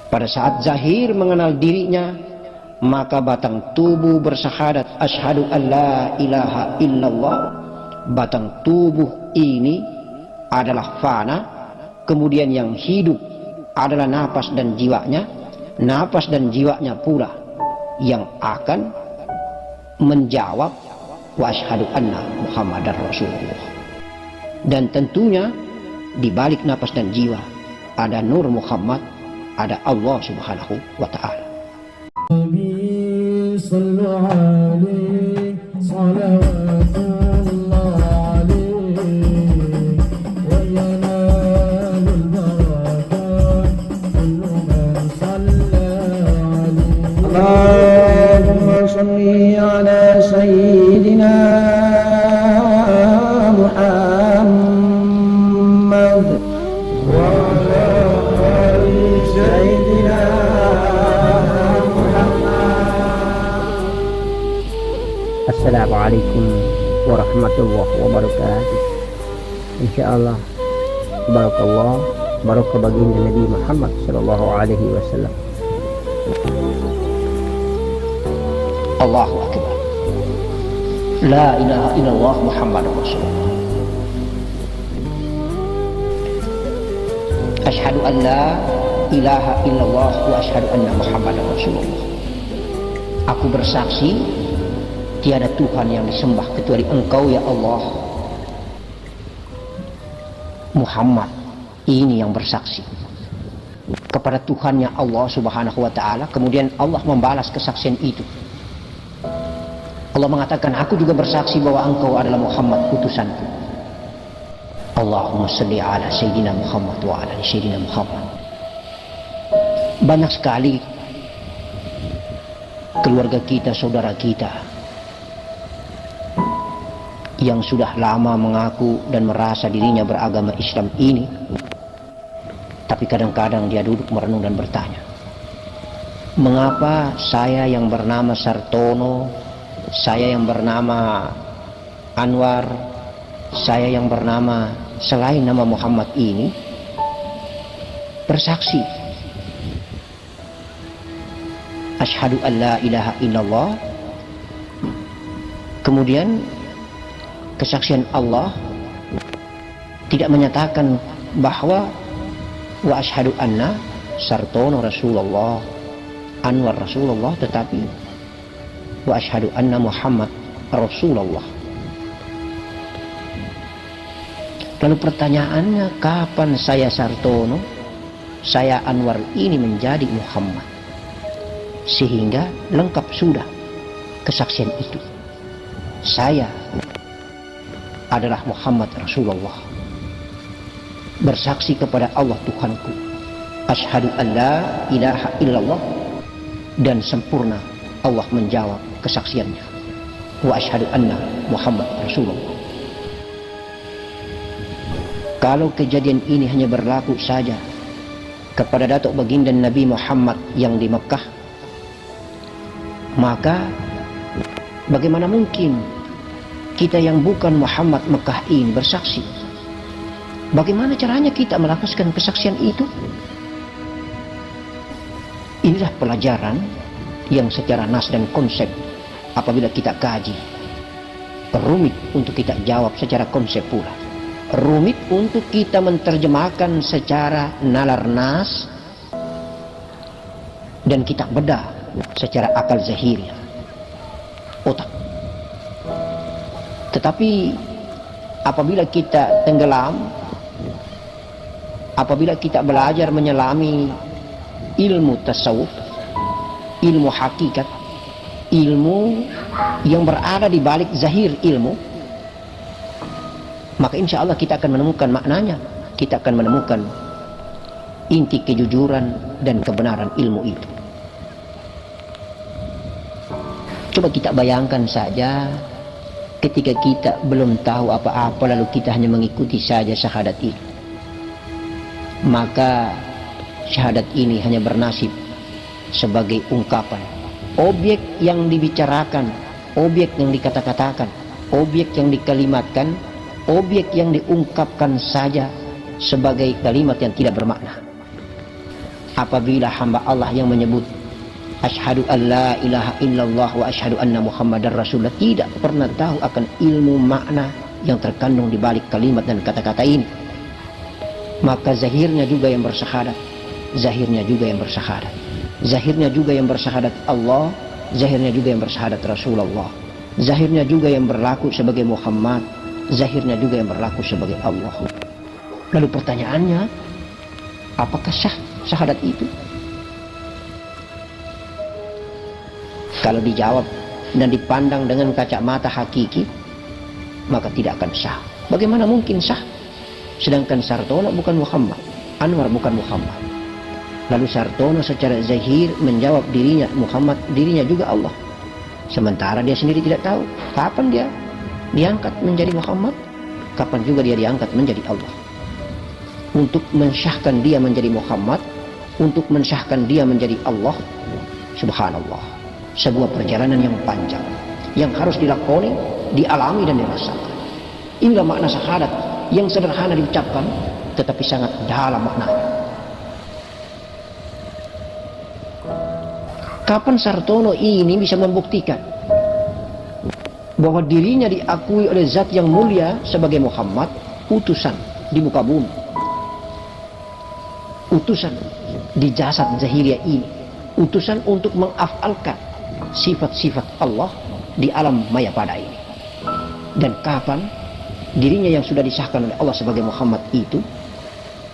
Pada saat zahir mengenal dirinya, maka batang tubuh bersyahadat asyhadu an la ilaha illallah. Batang tubuh ini adalah fana, kemudian yang hidup adalah napas dan jiwanya. Napas dan jiwanya pula yang akan menjawab wa asyhadu anna Muhammadar Rasulullah. Dan tentunya di balik napas dan jiwa ada Nur Muhammad, ada Allah Subhanahu wa ta'ala. Allahumma salli ala sayyidina Muhammad wa ala ali sayyidina Muhammad. Assalamualaikum warahmatullahi wabarakatuh. Insyaallah barakallah barakah baginda Nabi Muhammad sallallahu alaihi wasallam. Allahu Akbar. La ilaha illallah Muhammadur Rasulullah. Asyhadu an la ilaha illallah wa asyhadu anna Muhammadar Rasulullah. Aku bersaksi tiada Tuhan yang disembah kecuali Engkau ya Allah. Muhammad ini yang bersaksi kepada Tuhannya Allah Subhanahu wa ta'ala. Kemudian Allah membalas kesaksian itu. Allah mengatakan, aku juga bersaksi bahwa engkau adalah Muhammad utusanku. Allahumma salli ala Sayyidina Muhammad wa ala Sayyidina Muhammad. Banyak sekali keluarga kita, saudara kita yang sudah lama mengaku dan merasa dirinya beragama Islam ini, tapi kadang-kadang dia duduk merenung dan bertanya, mengapa saya yang bernama Sartono, saya yang bernama Anwar, saya yang bernama selain nama Muhammad ini bersaksi asyhadu an la ilaha illallah, kemudian kesaksian Allah tidak menyatakan bahwa wa asyhadu anna Sartono Rasulullah, Anwar Rasulullah, tetapi wa asyhadu anna Muhammad Rasulullah. Lalu pertanyaannya, kapan saya Sartono, saya Anwar ini menjadi Muhammad? Sehingga lengkap sudah kesaksian itu. Saya adalah Muhammad Rasulullah, bersaksi kepada Allah Tuhanku, asyhadu an la ilaha illallah, dan sempurna Allah menjawab kesaksiannya, wa asyhadu anna Muhammad Rasulullah. Kalau kejadian ini hanya berlaku saja kepada datuk baginda Nabi Muhammad yang di Mekah, maka bagaimana mungkin kita yang bukan Muhammad Mekah ini bersaksi? Bagaimana caranya kita melapaskan kesaksian itu? Inilah pelajaran yang secara nas dan konsep apabila kita kaji, rumit untuk kita jawab secara konsep pula, rumit untuk kita menerjemahkan secara nalar nas, dan kita bedah secara akal zahiriyah, otak. Tetapi apabila kita tenggelam, apabila kita belajar menyelami ilmu tasawuf, ilmu hakikat, ilmu yang berada di balik zahir ilmu, maka insya Allah kita akan menemukan maknanya, kita akan menemukan inti kejujuran dan kebenaran ilmu itu. Coba kita bayangkan saja, ketika kita belum tahu apa-apa lalu kita hanya mengikuti saja syahadat ini, maka syahadat ini hanya bernasib sebagai ungkapan, objek yang dibicarakan, objek yang dikata-katakan, objek yang dikalimatkan, objek yang diungkapkan saja sebagai kalimat yang tidak bermakna. apabila hamba Allah yang menyebut asyhadu an la ilaha illallah wa asyhadu anna muhammadar rasulullah tidak pernah tahu akan ilmu makna yang terkandung di balik kalimat dan kata-kata ini, maka zahirnya juga yang bersyahadat, zahirnya juga yang bersyahadat, zahirnya juga yang bersyahadat Allah, zahirnya juga yang bersyahadat Rasulullah, zahirnya juga yang berlaku sebagai Muhammad, zahirnya juga yang berlaku sebagai Allah. Lalu pertanyaannya, apakah sah syahadat itu? Kalau dijawab dan dipandang dengan kacamata hakiki, maka tidak akan sah. Bagaimana mungkin sah? Sedangkan Sartono bukan Muhammad, Anwar bukan Muhammad. Lalu Sartono secara zahir menjawab dirinya Muhammad, dirinya juga Allah. Sementara dia sendiri tidak tahu kapan dia diangkat menjadi Muhammad, kapan juga dia diangkat menjadi Allah. Untuk mensyahkan dia menjadi Muhammad, untuk mensyahkan dia menjadi Allah, subhanallah. Sebuah perjalanan yang panjang, yang harus dilakoni, dialami dan dirasakan. Inilah makna syahadat yang sederhana diucapkan, tetapi sangat dalam maknanya. Kapan Sartono ini bisa membuktikan bahwa dirinya diakui oleh zat yang mulia sebagai Muhammad, utusan di muka bumi, utusan di jasad zahiriah ini, utusan untuk mengafalkan sifat-sifat Allah di alam maya pada ini. Dan kapan dirinya yang sudah disahkan oleh Allah sebagai Muhammad itu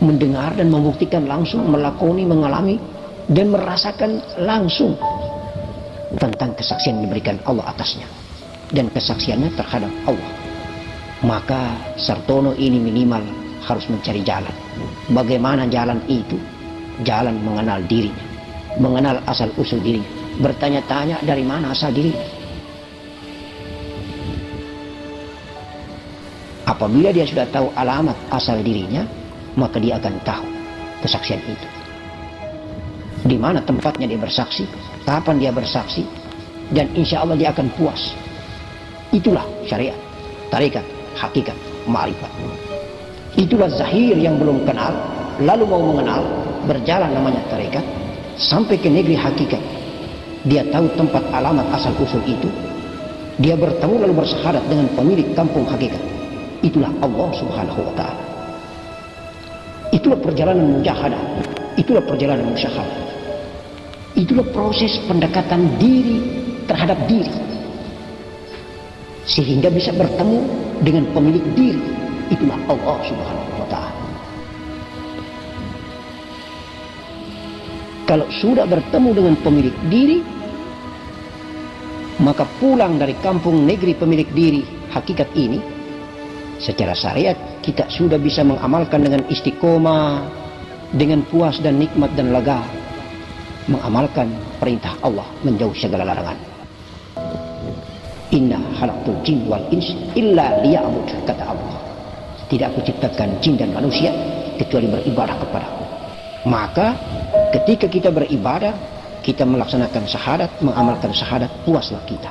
mendengar dan membuktikan langsung, melakoni, mengalami dan merasakan langsung tentang kesaksian yang diberikan Allah atasnya dan kesaksiannya terhadap Allah. Maka Sartono ini minimal harus mencari jalan. Bagaimana jalan itu? Jalan mengenal dirinya, mengenal asal usul dirinya, bertanya-tanya dari mana asal dirinya. Apabila dia sudah tahu alamat asal dirinya, maka dia akan tahu kesaksian itu. Di mana tempatnya dia bersaksi, kapan dia bersaksi, dan insya Allah dia akan puas. Itulah syariat, tarekat, hakikat, ma'rifat. Itulah zahir yang belum kenal, lalu mau mengenal, berjalan namanya tarekat, sampai ke negeri hakikat. Dia tahu tempat alamat asal usul itu, dia bertemu lalu bersyahadat dengan pemilik kampung hakikat. Itulah Allah subhanahu wa ta'ala. Itulah perjalanan mujahadah, itulah perjalanan musyahadah. Itulah proses pendekatan diri terhadap diri, sehingga bisa bertemu dengan pemilik diri. Itulah Allah subhanahu wa ta'ala. Kalau sudah bertemu dengan pemilik diri, maka pulang dari kampung negeri pemilik diri hakikat ini, secara syariat kita sudah bisa mengamalkan dengan istiqomah, dengan puas dan nikmat dan lega, mengamalkan perintah Allah, menjauh segala larangan. Inna khalaqtul jin wal ins illa liya'bud, kata Allah. Tidak aku ciptakan jin dan manusia kecuali beribadah kepadaku. Maka ketika kita beribadah, kita melaksanakan syahadat, mengamalkan syahadat, puaslah kita.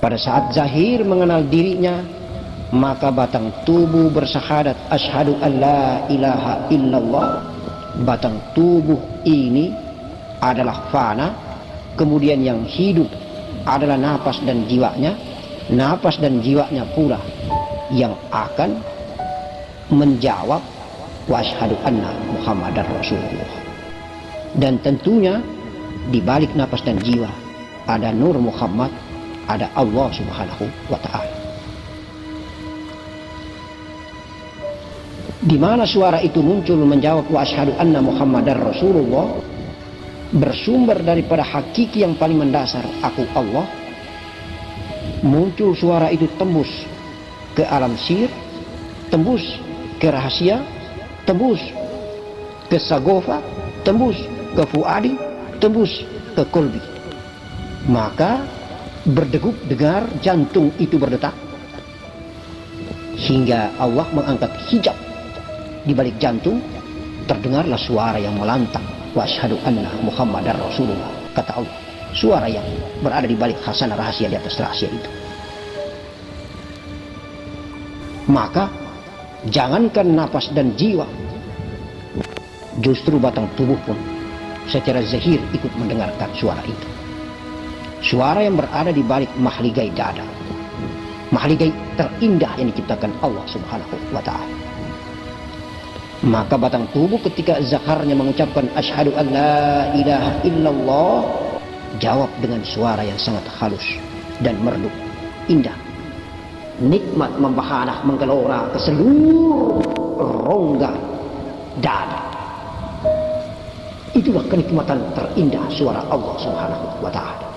Pada saat zahir mengenal dirinya, maka batang tubuh bersyahadat asyhadu an la ilaha illallah. Batang tubuh ini adalah fana, kemudian yang hidup adalah napas dan jiwanya. Napas dan jiwanya pula yang akan menjawab wa asyhadu anna muhammadar rasulullah. Dan tentunya di balik napas dan jiwa ada nur Muhammad, ada Allah subhanahu wa ta'ala. Di mana suara itu muncul menjawab wa asyhadu anna muhammadar rasulullah, bersumber daripada hakiki yang paling mendasar, aku Allah. Muncul suara itu tembus ke alam sir, tembus ke rahasia, tembus ke sagofa, tembus ke fuadi, tembus ke kolbi. Maka berdegup dengar jantung itu berdetak, hingga Allah mengangkat hijab di balik jantung. Terdengarlah suara yang melantang, wa asyhadu anna muhammadar rasulullah, kata Allah. Suara yang berada di balik khasanah rahasia, di atas rahasia itu. Maka Jangankan napas dan jiwa, justru batang tubuh pun secara zahir ikut mendengarkan suara itu. Suara yang berada di balik mahligai dada, mahligai terindah yang diciptakan Allah Subhanahu wa ta'ala. Maka batang tubuh ketika zakarnya mengucapkan asyhadu an la ilaha illallah, jawab dengan suara yang sangat halus dan merdu, indah. Nikmat membahana menggelora ke seluruh rongga dada. Itulah kenikmatan terindah suara Allah Subhanahu wa ta'ala.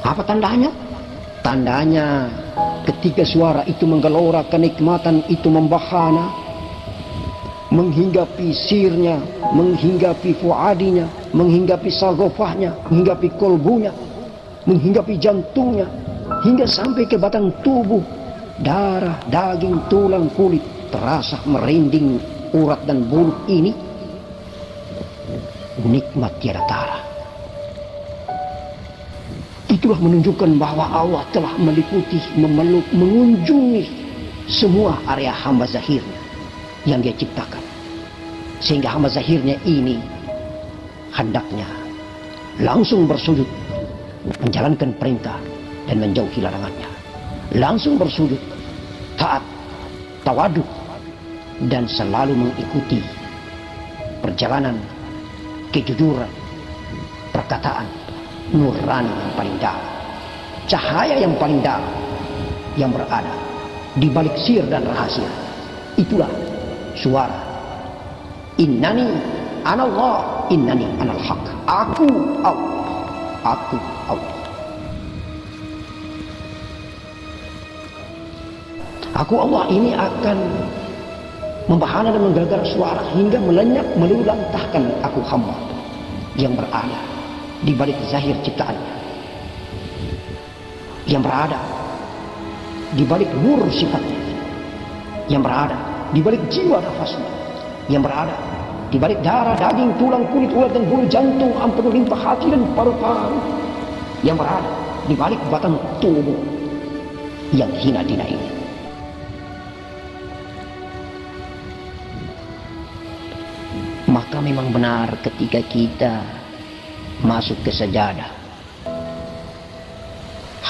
Apa tandanya? Tandanya ketika suara itu menggelora, kenikmatan itu membahana, menghinggapi sirnya, menghinggapi fuadinya, menghinggapi sagofahnya, menghinggapi kolbunya, menghinggapi jantungnya, hingga sampai ke batang tubuh, darah, daging, tulang, kulit, terasa merinding urat dan bulu ini. Nikmat tiada tara. Itulah menunjukkan bahwa Allah telah meliputi, memeluk, mengunjungi semua area hamba zahirnya yang dia ciptakan. Sehingga hamba zahirnya ini hendaknya langsung bersujud, menjalankan perintah dan menjauhi larangannya. Langsung bersujud, taat, tawaduk, dan selalu mengikuti perjalanan kejujuran, perkataan nurani yang paling dalam, cahaya yang paling dalam yang berada di balik sir dan rahasia. Itulah suara innani anallah, innani anal haq. Aku Allah, aku Allah. Aku Allah ini akan membahana dan menggegar suara hingga melenyap melulantahkan aku hamba yang berada di balik zahir ciptaannya, yang berada di balik nur sifatnya, yang berada di balik jiwa nafasnya, yang berada di balik darah, daging, tulang, kulit, urat dan bulu jantung, ampun limpah hati dan paru-paru, yang berada di balik batang tubuh yang hina dina ini. Maka memang benar ketika kita masuk ke sajadah,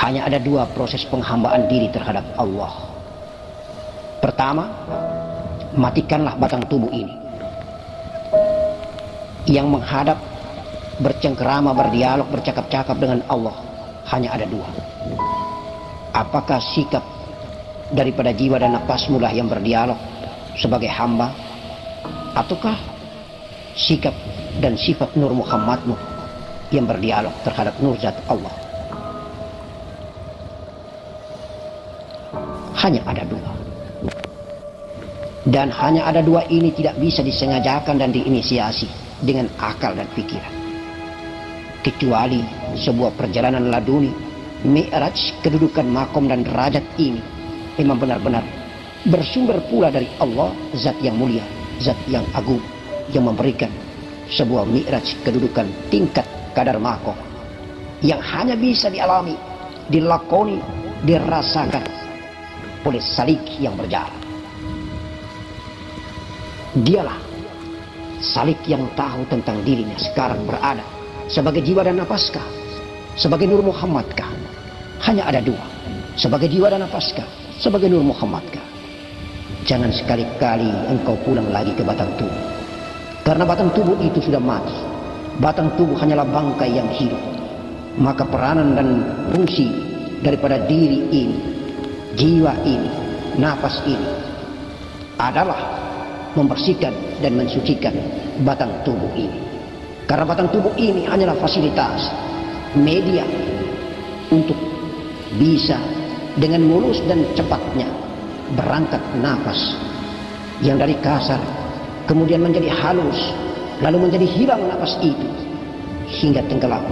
hanya ada dua proses penghambaan diri terhadap Allah. Pertama, matikanlah batang tubuh ini yang menghadap, bercengkerama, berdialog, bercakap-cakap dengan Allah. Hanya ada dua. Apakah sikap daripada jiwa dan nafasmu lah yang berdialog sebagai hamba, ataukah sikap dan sifat Nur Muhammadmu yang berdialog terhadap nur zat Allah? Hanya ada dua. Dan hanya ada dua ini tidak bisa disengajakan dan diinisiasi dengan akal dan pikiran, kecuali sebuah perjalanan laduni, mi'raj, kedudukan makom dan derajat ini memang benar-benar bersumber pula dari Allah, zat yang mulia, zat yang agung, yang memberikan sebuah mi'raj, kedudukan, tingkat kadar makom yang hanya bisa dialami, dilakoni, dirasakan oleh salik yang berjalan. Dialah salik yang tahu tentang dirinya sekarang berada sebagai jiwa dan napaskah, sebagai Nur Muhammadkah. Hanya ada dua, sebagai jiwa dan napaskah, sebagai Nur Muhammadkah. Jangan sekali-kali engkau pulang lagi ke batang tubuh, karena batang tubuh itu sudah mati. Batang tubuh hanyalah bangkai yang hidup. Maka peranan dan fungsi daripada diri ini, jiwa ini, nafas ini adalah membersihkan dan mensucikan batang tubuh ini. Karena batang tubuh ini hanyalah fasilitas, media untuk bisa dengan mulus dan cepatnya berangkat nafas yang dari kasar kemudian menjadi halus, lalu menjadi hilang nafas itu hingga tenggelam.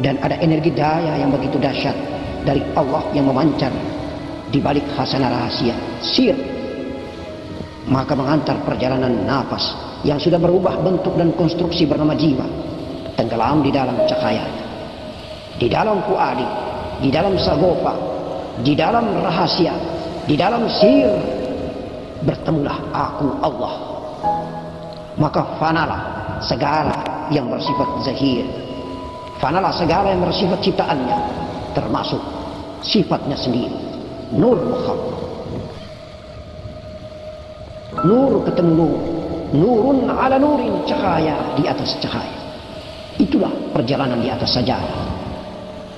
Dan ada energi daya yang begitu dahsyat dari Allah yang memancar di balik khasanah rahasia sir, maka mengantar perjalanan nafas yang sudah berubah bentuk dan konstruksi bernama jiwa tenggelam di dalam cahaya, di dalam fuadi, di dalam sagofa, di dalam rahasia, di dalam sir bertemulah aku Allah. Maka fanalah segala yang bersifat zahir, fanalah segala yang bersifat ciptaannya, termasuk sifatnya sendiri. Nur Muhammad, nur ketemu nur, nurun ala nurin, cahaya di atas cahaya. Itulah perjalanan di atas sajadah.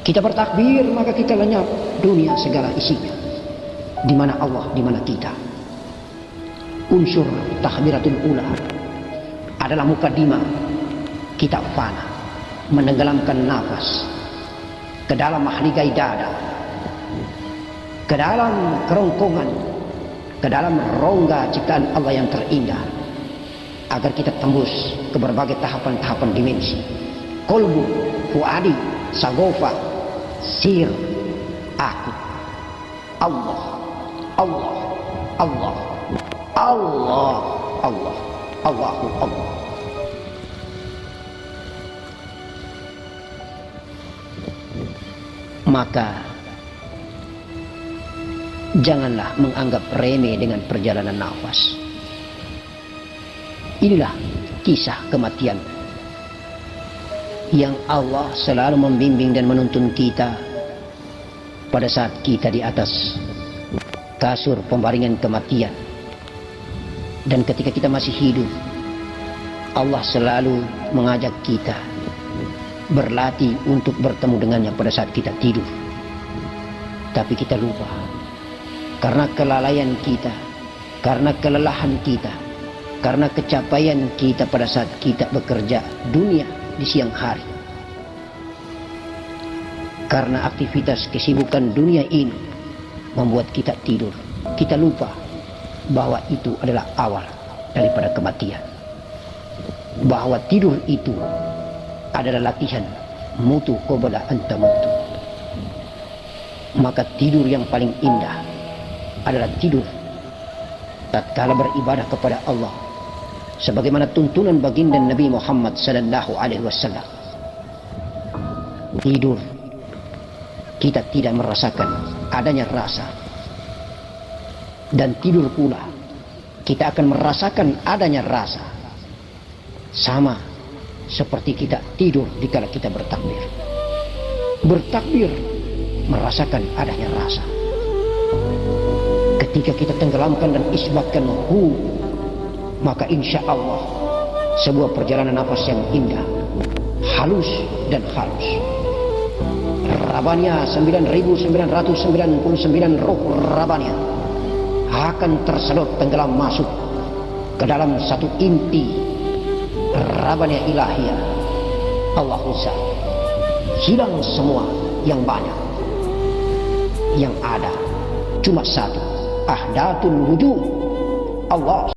Kita bertakbir, maka kita lenyap dunia segala isinya. Di mana Allah, di mana kita. Unsur takbiratul ula adalah mukadimah. Kita fana, menenggelamkan nafas ke dalam mahligai dada, ke dalam kerongkongan, ke dalam rongga ciptaan Allah yang terindah, agar kita tembus ke berbagai tahapan-tahapan dimensi. Kolbu, fuadi, sagofa, sir, aku, Allah, Allah, Allah, Allah, Allah, Allahu Allah. Maka janganlah menganggap remeh dengan perjalanan nafas. Inilah kisah kematian yang Allah selalu membimbing dan menuntun kita pada saat kita di atas kasur pembaringan kematian. Dan ketika kita masih hidup, Allah selalu mengajak kita berlatih untuk bertemu dengannya pada saat kita tidur. Tapi kita lupa, karena kelalaian kita, karena kelelahan kita, karena kecapaian kita pada saat kita bekerja dunia di siang hari, karena aktivitas kesibukan dunia ini membuat kita tidur. Kita lupa bahwa itu adalah awal daripada kematian, bahwa tidur itu adalah latihan mutu qabla an tamutu. Maka tidur yang paling indah adalah tidur tatkala beribadah kepada Allah, sebagaimana tuntunan baginda Nabi Muhammad sallallahu alaihi wasallam. Tidur kita tidak merasakan adanya rasa, dan tidur pula kita akan merasakan adanya rasa, sama seperti kita tidur dikala kita bertakbir. Bertakbir merasakan adanya rasa. Ketika kita tenggelamkan dan isbatkan maka insya Allah sebuah perjalanan nafas yang indah, halus dan halus. Rabanya 9.999 ruh rabanya akan tersedot tenggelam masuk ke dalam satu inti rabanya ilahiyah. Allahumma hilang semua yang banyak. Yang ada cuma satu, ahdatul wujud, Allah